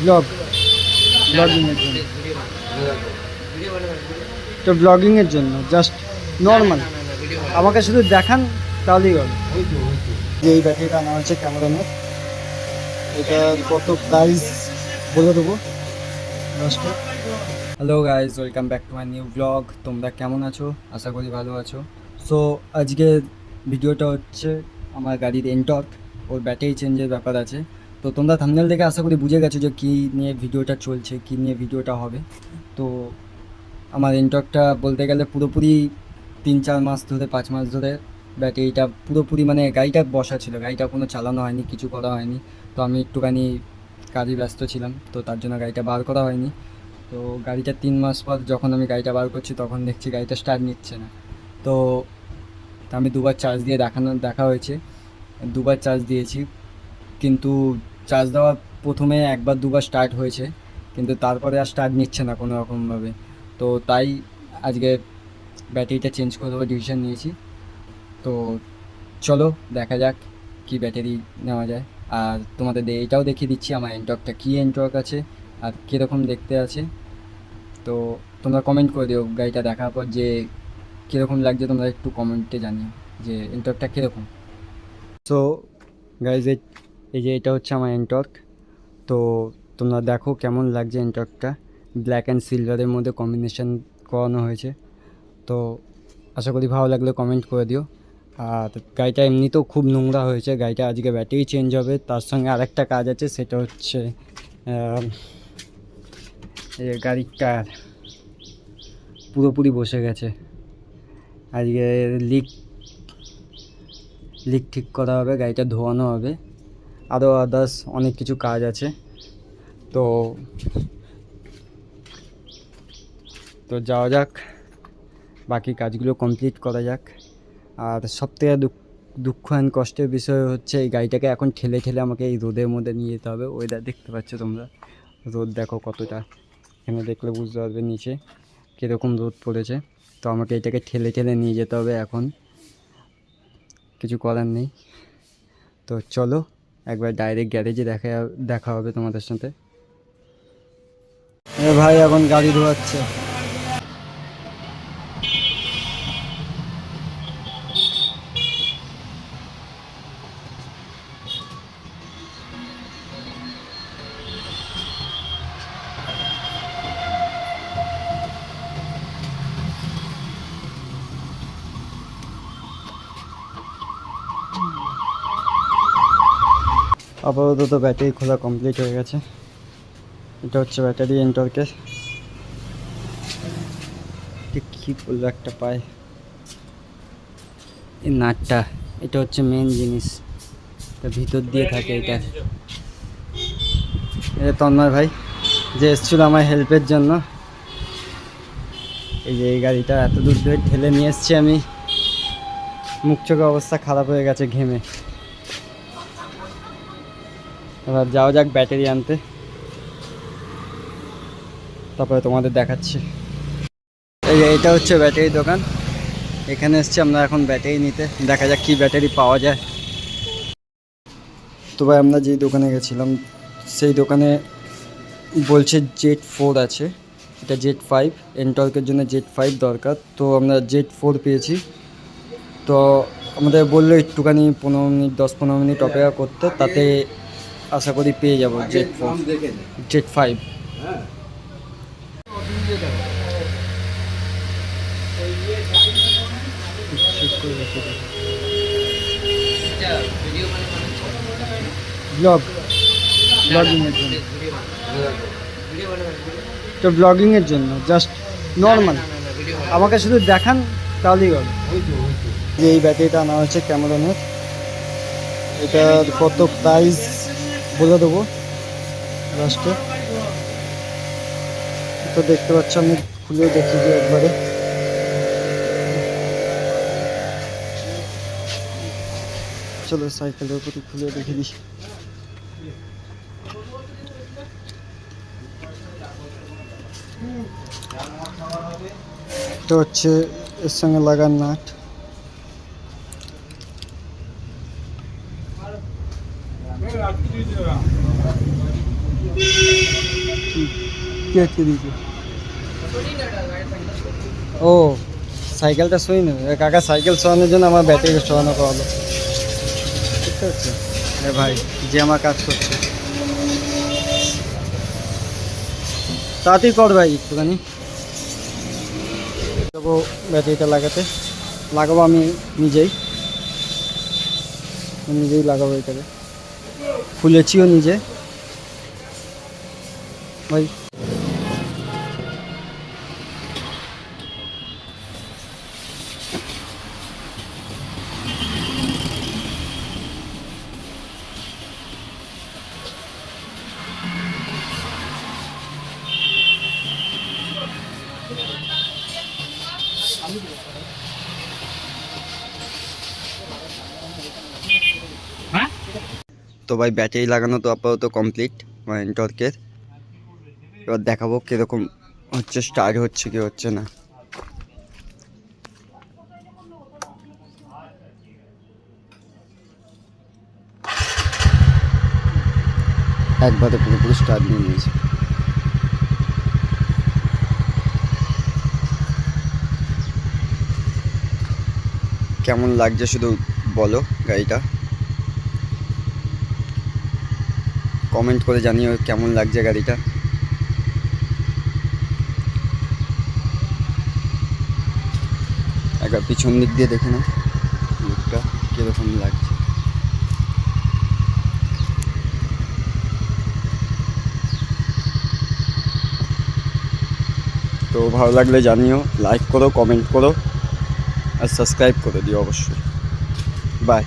Blog ব্লগিংয়ের জন্য। তো ব্লগিংয়ের জন্য জাস্ট নর্মাল আমাকে শুধু দেখান তাহলেই হবে। যে এই ব্যাটারিটা আনা হচ্ছে ক্যামেরনের, এটা কত প্রাইস বলে দেবো লাস্টে। Hello guys, welcome back to my new blog. তোমরা কেমন আছো? আশা করি ভালো আছো। সো আজকের ভিডিওটা হচ্ছে আমার গাড়ির এনটর্ক, ওর ব্যাটারি চেঞ্জের ব্যাপার আছে। তো তোমরা থাম্বনেল দেখে আশা করি বুঝে গেছো যে কী নিয়ে ভিডিওটা চলছে, কী নিয়ে ভিডিওটা হবে। তো আমার এনটর্কটা বলতে গেলে পুরোপুরি 3-4 মাস ধরে, 5 মাস ধরে ব্যাটারিটা পুরোপুরি মানে গাড়িটা বসা ছিল, গাড়িটা কোনো চালানো হয়নি, কিছু করা হয়নি। তো আমি একটুখানি কাজে ব্যস্ত ছিলাম, তো তার জন্য গাড়িটা বার করা হয়নি। তো গাড়িটা 3 মাস পর যখন আমি গাড়িটা বার করছি তখন দেখছি গাড়িটা স্টার্ট নিচ্ছে না। তো আমি দুবার চার্জ দিয়ে দেখা হয়েছে, দুবার চার্জ দিয়েছি, কিন্তু চার্জ দেওয়ার প্রথমে একবার দুবার স্টার্ট হয়েছে, কিন্তু তারপরে আর স্টার্ট নিচ্ছে না কোনো রকমভাবে। তো তাই আজকে ব্যাটারিটা চেঞ্জ করে দেওয়ার ডিসিশন নিয়েছি। তো চলো দেখা যাক কী ব্যাটারি নেওয়া যায়। আর তোমাদের এটাও দেখিয়ে দিচ্ছি আমার এনটর্কটা কী এনটর্ক আছে আর কীরকম দেখতে আছে। তো তোমরা কমেন্ট করে দিও গাড়িটা দেখার পর যে কীরকম লাগছে, তোমরা একটু কমেন্টে জানিও যে এনটর্কটা কীরকম। সো গাইজ, এই যে এটা হচ্ছে আমার এনটর্ক। তো তোমরা দেখো কেমন লাগছে এনটর্কটা। ব্ল্যাক অ্যান্ড সিলভারের মধ্যে কম্বিনেশন করানো হয়েছে। তো আশা করি ভালো লাগলে কমেন্ট করে দিও। আর গাড়িটা এমনিতেও খুব নোংরা হয়েছে, গাড়িটা আজকে ব্যাটারি চেঞ্জ হবে, তার সঙ্গে আরেকটা কাজ আছে, সেটা হচ্ছে এই গাড়ির টায়ার পুরোপুরি বসে গেছে। আজকে লিক ঠিক করা হবে, গাড়িটা ধোয়ানো হবে, আরও আদার্স অনেক কিছু কাজ আছে। তো তো যাওয়া যাক, বাকি কাজগুলো কমপ্লিট করা যাক। আর সবথেকে দুঃখ অ্যান্ড কষ্টের বিষয় হচ্ছে এই গাড়িটাকে এখন ঠেলে ঠেলে আমাকে এই রোদের মধ্যে নিয়ে যেতে হবে। ওয়েদার দেখতে পাচ্ছ তোমরা, রোদ দেখো কতটা, এখানে দেখলে বুঝতে পারবে নিচে কীরকম রোদ পড়েছে। তো আমাকে এটাকে ঠেলে ঠেলে নিয়ে যেতে হবে, এখন কিছু করার নেই। তো চলো একবার ডাইরেক্ট গ্যারেজে দেখা হবে তোমাদের সাথে। ভাই এখন গাড়ি ধোয়াচ্ছে। আপাতত ব্যাটারি খোলা কমপ্লিট হয়ে গেছে। এটা হচ্ছে ব্যাটারি এনটর্কের। কী বলবো, একটা পায় এই নাটটা, এটা হচ্ছে মেন জিনিস, এটা ভিতর দিয়ে থাকে। এটা তন্ময় ভাই যে এসেছিলো আমার হেল্পের জন্য, এই যে এই গাড়িটা এত দূর ধরে ঠেলে নিয়ে এসছি আমি, মুখ চোখে অবস্থা খারাপ হয়ে গেছে ঘেমে। এবার যাওয়া যাক ব্যাটারি আনতে, তারপরে তোমাদের দেখাচ্ছি। এই যে এটা হচ্ছে ব্যাটারি দোকান, এখানে এসছি আমরা এখন ব্যাটারি নিতে। দেখা যাক কী ব্যাটারি পাওয়া যায়। তো ভাই আমরা যেই দোকানে গেছিলাম সেই দোকানে বলছে Z4 আছে, এটা Z5, এনটর্কের জন্য Z5 দরকার। তো আমরা Z4 পেয়েছি। তো আমাদের বললো একটুখানি 15 মিনিট, 10-15 মিনিট অপেক্ষা করতে, তাতে আশা করি পেয়ে যাবো Z4 Z5। ব্লগিংয়ের জন্য। তো ব্লগিংয়ের জন্য জাস্ট নর্মাল আমাকে শুধু দেখান তাহলেই হবে। যে এই ব্যাটারিটা আনা হচ্ছে ক্যামেরনের, এটার কত প্রাইস বলে দেবো লাস্টে। তো দেখতে পাচ্ছ, আমি খুলে দেখি যে একবারে। চলো সাইকেলের উপর খুলে দেখে দিই। এটা হচ্ছে এর সঙ্গে লাগার নাট। কি আটকে দিয়েছে? ও সাইকেলটা সই নেবে কাকা, সাইকেল সরানোর জন্য আমার ব্যাটারি সরানো করালো। বুঝতে পারছো ভাই, যে আমার কাজ করছে, তাড়াতাড়ি কর ভাই একটুখানি। যাবো ব্যাটারিটা লাগাবো আমি নিজেই লাগাবো এটাকে, খুলেছিও নিজে ভাই। তো ভাই ব্যাটারি লাগানো তো আপাতত কমপ্লিট টর্কের। এবার দেখাবো কীরকম হচ্ছে, স্টার্ট হচ্ছে কি হচ্ছে না। একবারে পুরোপুরি স্টার্ট নিয়ে নিয়েছে। কেমন লাগছে শুধু বলো গাড়িটা, কমেন্ট করে জানিও কেমন লাগছে গাড়িটা। একবার পিছন দিক দিয়ে দেখে নাও লুকটা কীরকম লাগছে। তো ভালো লাগলে জানিও, লাইক করো, কমেন্ট করো আর সাবস্ক্রাইব করে দিও অবশ্যই। বাই।